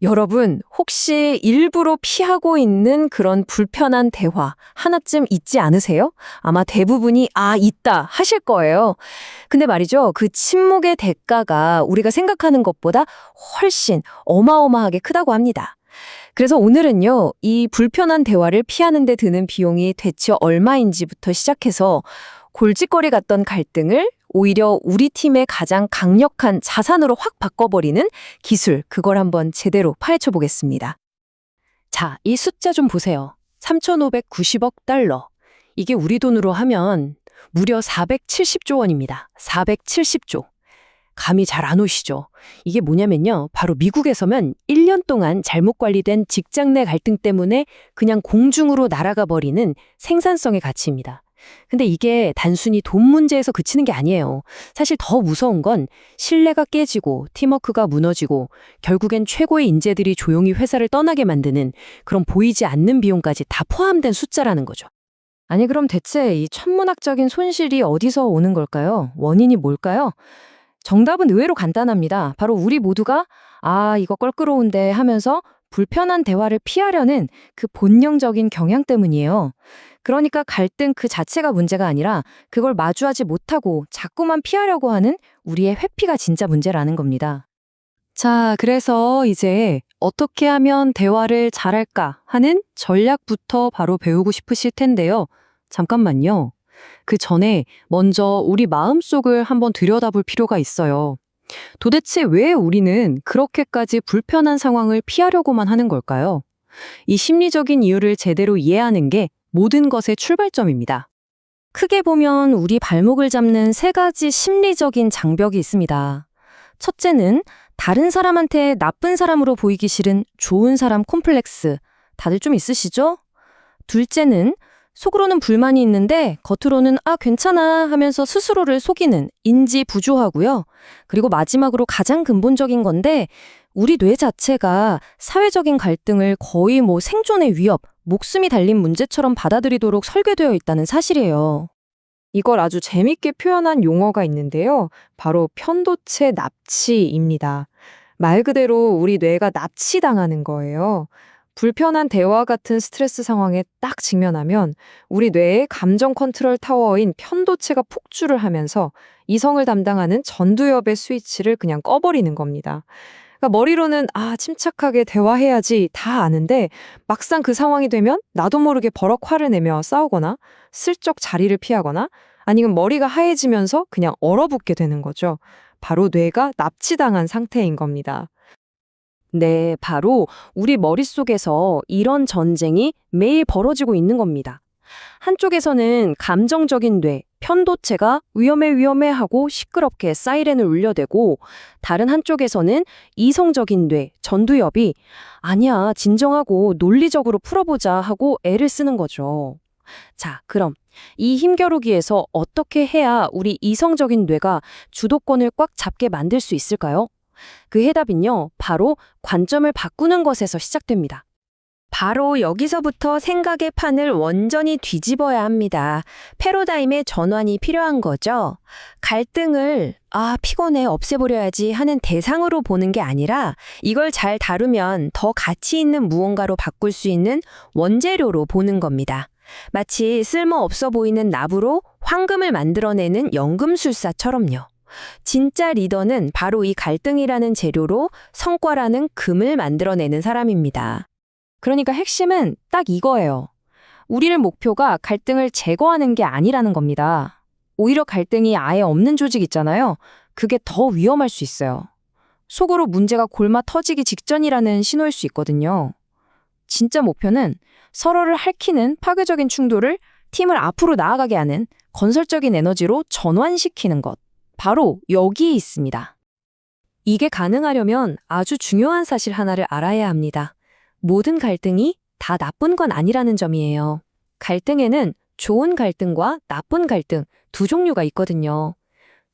여러분, 혹시 일부러 피하고 있는 그런 불편한 대화 하나쯤 있지 않으세요? 아마 대부분이 있다 하실 거예요. 근데 말이죠. 그 침묵의 대가가 우리가 생각하는 것보다 훨씬 어마어마하게 크다고 합니다. 그래서 오늘은요, 이 불편한 대화를 피하는 데 드는 비용이 대체 얼마인지부터 시작해서 골칫거리 같던 갈등을 오히려 우리 팀의 가장 강력한 자산으로 확 바꿔버리는 기술, 그걸 한번 제대로 파헤쳐 보겠습니다. 자, 이 숫자 좀 보세요. 3,590억 달러. 이게 우리 돈으로 하면 무려 470조 원입니다. 470조. 감이 잘 안 오시죠? 이게 뭐냐면요. 바로 미국에서면 1년 동안 잘못 관리된 직장 내 갈등 때문에 그냥 공중으로 날아가 버리는 생산성의 가치입니다. 근데 이게 단순히 돈 문제에서 그치는 게 아니에요. 사실 더 무서운 건 신뢰가 깨지고 팀워크가 무너지고 결국엔 최고의 인재들이 조용히 회사를 떠나게 만드는 그런 보이지 않는 비용까지 다 포함된 숫자라는 거죠. 아니 그럼 대체 이 천문학적인 손실이 어디서 오는 걸까요? 원인이 뭘까요? 정답은 의외로 간단합니다. 바로 우리 모두가 이거 껄끄러운데 하면서 불편한 대화를 피하려는 그 본능적인 경향 때문이에요. 그러니까 갈등 그 자체가 문제가 아니라 그걸 마주하지 못하고 자꾸만 피하려고 하는 우리의 회피가 진짜 문제라는 겁니다. 자, 그래서 이제 어떻게 하면 대화를 잘할까 하는 전략부터 바로 배우고 싶으실 텐데요. 잠깐만요. 그 전에 먼저 우리 마음속을 한번 들여다볼 필요가 있어요. 도대체 왜 우리는 그렇게까지 불편한 상황을 피하려고만 하는 걸까요? 이 심리적인 이유를 제대로 이해하는 게 모든 것의 출발점입니다. 크게 보면 우리 발목을 잡는 세 가지 심리적인 장벽이 있습니다. 첫째는 다른 사람한테 나쁜 사람으로 보이기 싫은 좋은 사람 콤플렉스. 다들 좀 있으시죠? 둘째는 속으로는 불만이 있는데 겉으로는 괜찮아 하면서 스스로를 속이는 인지 부조하고요. 그리고 마지막으로 가장 근본적인 건데 우리 뇌 자체가 사회적인 갈등을 거의 생존의 위협, 목숨이 달린 문제처럼 받아들이도록 설계되어 있다는 사실이에요. 이걸 아주 재밌게 표현한 용어가 있는데요. 바로 편도체 납치입니다. 말 그대로 우리 뇌가 납치당하는 거예요. 불편한 대화 같은 스트레스 상황에 딱 직면하면 우리 뇌의 감정 컨트롤 타워인 편도체가 폭주를 하면서 이성을 담당하는 전두엽의 스위치를 그냥 꺼버리는 겁니다. 그러니까 머리로는 침착하게 대화해야지 다 아는데 막상 그 상황이 되면 나도 모르게 버럭 화를 내며 싸우거나 슬쩍 자리를 피하거나 아니면 머리가 하얘지면서 그냥 얼어붙게 되는 거죠. 바로 뇌가 납치당한 상태인 겁니다. 네, 바로 우리 머릿속에서 이런 전쟁이 매일 벌어지고 있는 겁니다. 한쪽에서는 감정적인 뇌, 편도체가 위험해 하고 시끄럽게 사이렌을 울려대고 다른 한쪽에서는 이성적인 뇌, 전두엽이 아니야, 진정하고 논리적으로 풀어보자 하고 애를 쓰는 거죠. 자, 그럼 이 힘겨루기에서 어떻게 해야 우리 이성적인 뇌가 주도권을 꽉 잡게 만들 수 있을까요? 그 해답은요, 바로 관점을 바꾸는 것에서 시작됩니다. 바로 여기서부터 생각의 판을 완전히 뒤집어야 합니다. 패러다임의 전환이 필요한 거죠. 갈등을 피곤해 없애버려야지 하는 대상으로 보는 게 아니라 이걸 잘 다루면 더 가치 있는 무언가로 바꿀 수 있는 원재료로 보는 겁니다. 마치 쓸모없어 보이는 납으로 황금을 만들어내는 연금술사처럼요. 진짜 리더는 바로 이 갈등이라는 재료로 성과라는 금을 만들어내는 사람입니다. 그러니까 핵심은 딱 이거예요. 우리의 목표가 갈등을 제거하는 게 아니라는 겁니다. 오히려 갈등이 아예 없는 조직 있잖아요. 그게 더 위험할 수 있어요. 속으로 문제가 골마 터지기 직전이라는 신호일 수 있거든요. 진짜 목표는 서로를 핥히는 파괴적인 충돌을 팀을 앞으로 나아가게 하는 건설적인 에너지로 전환시키는 것. 바로 여기에 있습니다. 이게 가능하려면 아주 중요한 사실 하나를 알아야 합니다. 모든 갈등이 다 나쁜 건 아니라는 점이에요. 갈등에는 좋은 갈등과 나쁜 갈등 두 종류가 있거든요.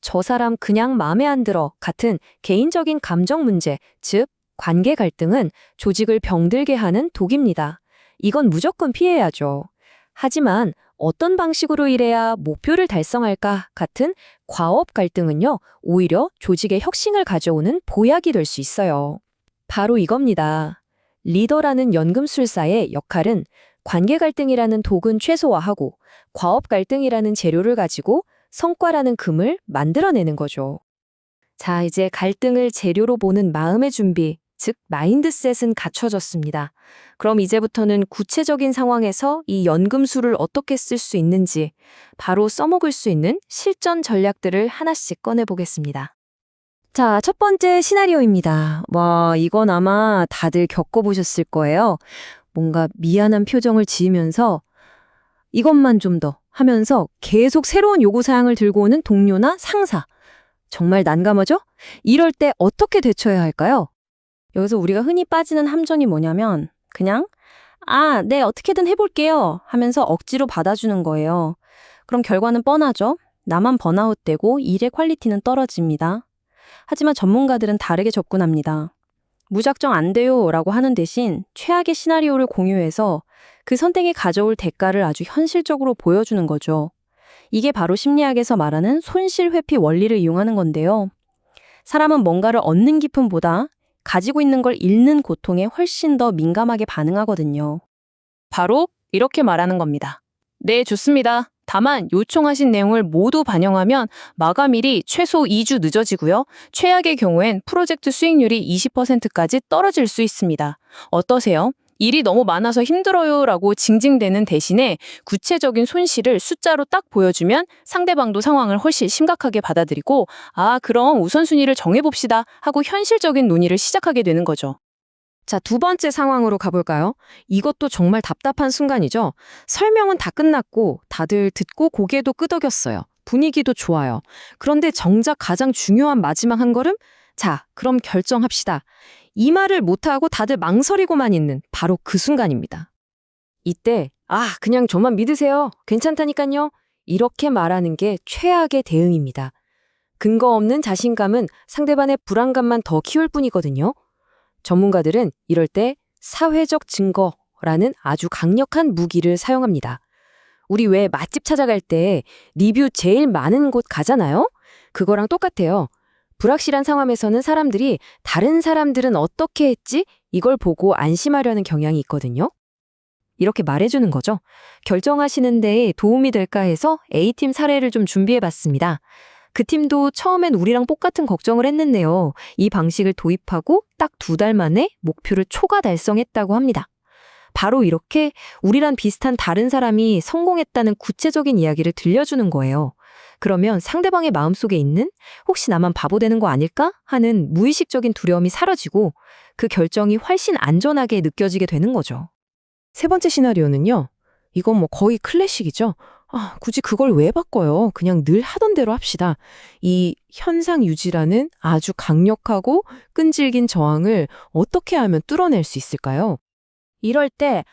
저 사람 그냥 마음에 안 들어 같은 개인적인 감정 문제, 즉 관계 갈등은 조직을 병들게 하는 독입니다. 이건 무조건 피해야죠. 하지만 어떤 방식으로 일해야 목표를 달성할까 같은 과업 갈등은요, 오히려 조직의 혁신을 가져오는 보약이 될 수 있어요. 바로 이겁니다. 리더라는 연금술사의 역할은 관계 갈등이라는 독은 최소화하고 과업 갈등이라는 재료를 가지고 성과라는 금을 만들어내는 거죠. 자, 이제 갈등을 재료로 보는 마음의 준비, 즉 마인드셋은 갖춰졌습니다. 그럼 이제부터는 구체적인 상황에서 이 연금술을 어떻게 쓸 수 있는지 바로 써먹을 수 있는 실전 전략들을 하나씩 꺼내보겠습니다. 자, 첫 번째 시나리오입니다. 와, 이건 아마 다들 겪어보셨을 거예요. 뭔가 미안한 표정을 지으면서 이것만 좀 더 하면서 계속 새로운 요구사항을 들고 오는 동료나 상사. 정말 난감하죠? 이럴 때 어떻게 대처해야 할까요? 여기서 우리가 흔히 빠지는 함정이 뭐냐면 그냥 네, 어떻게든 해볼게요 하면서 억지로 받아주는 거예요. 그럼 결과는 뻔하죠. 나만 번아웃되고 일의 퀄리티는 떨어집니다. 하지만 전문가들은 다르게 접근합니다. 무작정 안 돼요 라고 하는 대신 최악의 시나리오를 공유해서 그 선택이 가져올 대가를 아주 현실적으로 보여주는 거죠. 이게 바로 심리학에서 말하는 손실회피 원리를 이용하는 건데요. 사람은 뭔가를 얻는 기쁨보다 가지고 있는 걸 잃는 고통에 훨씬 더 민감하게 반응하거든요. 바로 이렇게 말하는 겁니다. 네, 좋습니다. 다만 요청하신 내용을 모두 반영하면 마감일이 최소 2주 늦어지고요. 최악의 경우엔 프로젝트 수익률이 20%까지 떨어질 수 있습니다. 어떠세요? 일이 너무 많아서 힘들어요 라고 징징대는 대신에 구체적인 손실을 숫자로 딱 보여주면 상대방도 상황을 훨씬 심각하게 받아들이고 그럼 우선순위를 정해봅시다 하고 현실적인 논의를 시작하게 되는 거죠. 자, 두 번째 상황으로 가볼까요? 이것도 정말 답답한 순간이죠. 설명은 다 끝났고 다들 듣고 고개도 끄덕였어요. 분위기도 좋아요. 그런데 정작 가장 중요한 마지막 한 걸음? 자, 그럼 결정합시다. 이 말을 못하고 다들 망설이고만 있는 바로 그 순간입니다. 이때 그냥 저만 믿으세요. 괜찮다니까요. 이렇게 말하는 게 최악의 대응입니다. 근거 없는 자신감은 상대방의 불안감만 더 키울 뿐이거든요. 전문가들은 이럴 때 사회적 증거라는 아주 강력한 무기를 사용합니다. 우리 왜 맛집 찾아갈 때 리뷰 제일 많은 곳 가잖아요? 그거랑 똑같아요. 불확실한 상황에서는 사람들이 다른 사람들은 어떻게 했지? 이걸 보고 안심하려는 경향이 있거든요. 이렇게 말해주는 거죠. 결정하시는 데에 도움이 될까 해서 A팀 사례를 좀 준비해봤습니다. 그 팀도 처음엔 우리랑 똑같은 걱정을 했는데요. 이 방식을 도입하고 딱 2달 만에 목표를 초과 달성했다고 합니다. 바로 이렇게 우리랑 비슷한 다른 사람이 성공했다는 구체적인 이야기를 들려주는 거예요. 그러면 상대방의 마음속에 있는 혹시 나만 바보 되는 거 아닐까 하는 무의식적인 두려움이 사라지고 그 결정이 훨씬 안전하게 느껴지게 되는 거죠. 세 번째 시나리오는요. 이건 거의 클래식이죠. 굳이 그걸 왜 바꿔요? 그냥 늘 하던 대로 합시다. 이 현상 유지라는 아주 강력하고 끈질긴 저항을 어떻게 하면 뚫어낼 수 있을까요? 이럴 때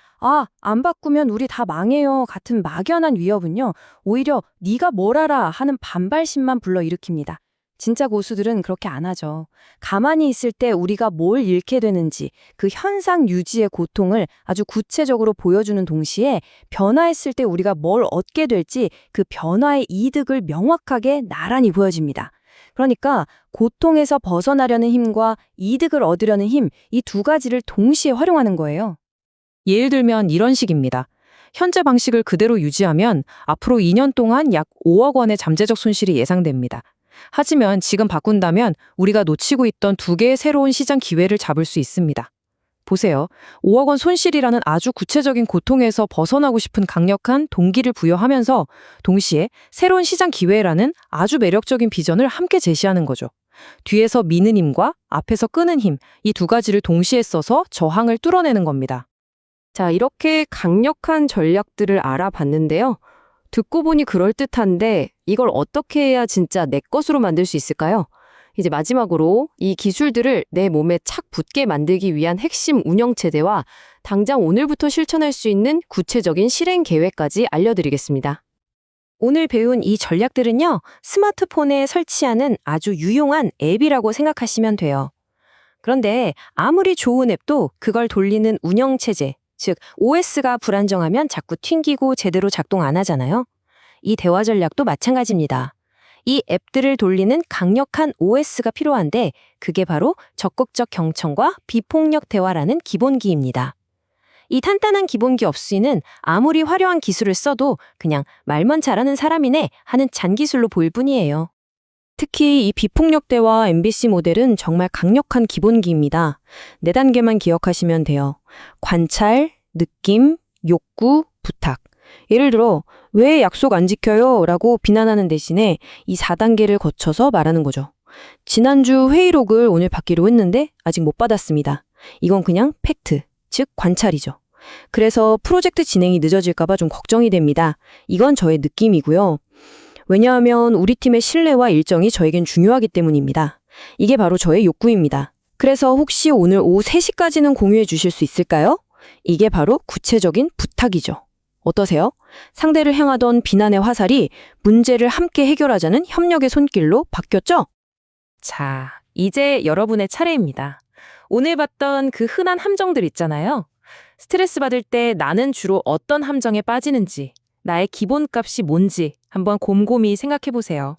안 바꾸면 우리 다 망해요 같은 막연한 위협은요. 오히려 네가 뭘 알아 하는 반발심만 불러일으킵니다. 진짜 고수들은 그렇게 안 하죠. 가만히 있을 때 우리가 뭘 잃게 되는지 그 현상 유지의 고통을 아주 구체적으로 보여주는 동시에 변화했을 때 우리가 뭘 얻게 될지 그 변화의 이득을 명확하게 나란히 보여집니다. 그러니까 고통에서 벗어나려는 힘과 이득을 얻으려는 힘, 이 두 가지를 동시에 활용하는 거예요. 예를 들면 이런 식입니다. 현재 방식을 그대로 유지하면 앞으로 2년 동안 약 5억 원의 잠재적 손실이 예상됩니다. 하지만 지금 바꾼다면 우리가 놓치고 있던 2개의 새로운 시장 기회를 잡을 수 있습니다. 보세요. 5억 원 손실이라는 아주 구체적인 고통에서 벗어나고 싶은 강력한 동기를 부여하면서 동시에 새로운 시장 기회라는 아주 매력적인 비전을 함께 제시하는 거죠. 뒤에서 미는 힘과 앞에서 끄는 힘, 이 두 가지를 동시에 써서 저항을 뚫어내는 겁니다. 자, 이렇게 강력한 전략들을 알아봤는데요. 듣고 보니 그럴듯한데 이걸 어떻게 해야 진짜 내 것으로 만들 수 있을까요? 이제 마지막으로 이 기술들을 내 몸에 착 붙게 만들기 위한 핵심 운영체제와 당장 오늘부터 실천할 수 있는 구체적인 실행 계획까지 알려드리겠습니다. 오늘 배운 이 전략들은요, 스마트폰에 설치하는 아주 유용한 앱이라고 생각하시면 돼요. 그런데 아무리 좋은 앱도 그걸 돌리는 운영체제, 즉 OS가 불안정하면 자꾸 튕기고 제대로 작동 안 하잖아요. 이 대화 전략도 마찬가지입니다. 이 앱들을 돌리는 강력한 OS가 필요한데 그게 바로 적극적 경청과 비폭력 대화라는 기본기입니다. 이 탄탄한 기본기 없이는 아무리 화려한 기술을 써도 그냥 말만 잘하는 사람이네 하는 잔기술로 보일 뿐이에요. 특히 이 비폭력 대화 MBC 모델은 정말 강력한 기본기입니다. 4단계만 기억하시면 돼요. 관찰, 느낌, 욕구, 부탁. 예를 들어 왜 약속 안 지켜요? 라고 비난하는 대신에 이 4단계를 거쳐서 말하는 거죠. 지난주 회의록을 오늘 받기로 했는데 아직 못 받았습니다. 이건 그냥 팩트, 즉 관찰이죠. 그래서 프로젝트 진행이 늦어질까 봐 좀 걱정이 됩니다. 이건 저의 느낌이고요. 왜냐하면 우리 팀의 신뢰와 일정이 저에겐 중요하기 때문입니다. 이게 바로 저의 욕구입니다. 그래서 혹시 오늘 오후 3시까지는 공유해 주실 수 있을까요? 이게 바로 구체적인 부탁이죠. 어떠세요? 상대를 향하던 비난의 화살이 문제를 함께 해결하자는 협력의 손길로 바뀌었죠? 자, 이제 여러분의 차례입니다. 오늘 봤던 그 흔한 함정들 있잖아요. 스트레스 받을 때 나는 주로 어떤 함정에 빠지는지, 나의 기본값이 뭔지 한번 곰곰이 생각해 보세요.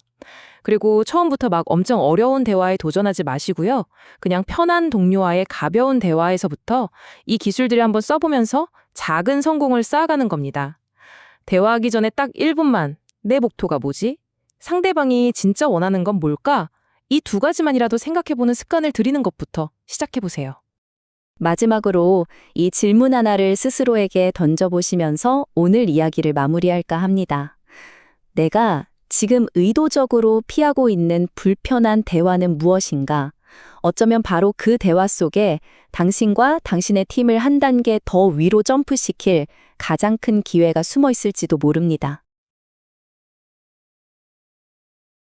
그리고 처음부터 막 엄청 어려운 대화에 도전하지 마시고요. 그냥 편한 동료와의 가벼운 대화에서부터 이 기술들을 한번 써보면서 작은 성공을 쌓아가는 겁니다. 대화하기 전에 딱 1분만 내 목표가 뭐지? 상대방이 진짜 원하는 건 뭘까? 이 2가지만이라도 생각해보는 습관을 들이는 것부터 시작해보세요. 마지막으로 이 질문 하나를 스스로에게 던져보시면서 오늘 이야기를 마무리할까 합니다. 내가 지금 의도적으로 피하고 있는 불편한 대화는 무엇인가? 어쩌면 바로 그 대화 속에 당신과 당신의 팀을 한 단계 더 위로 점프시킬 가장 큰 기회가 숨어 있을지도 모릅니다.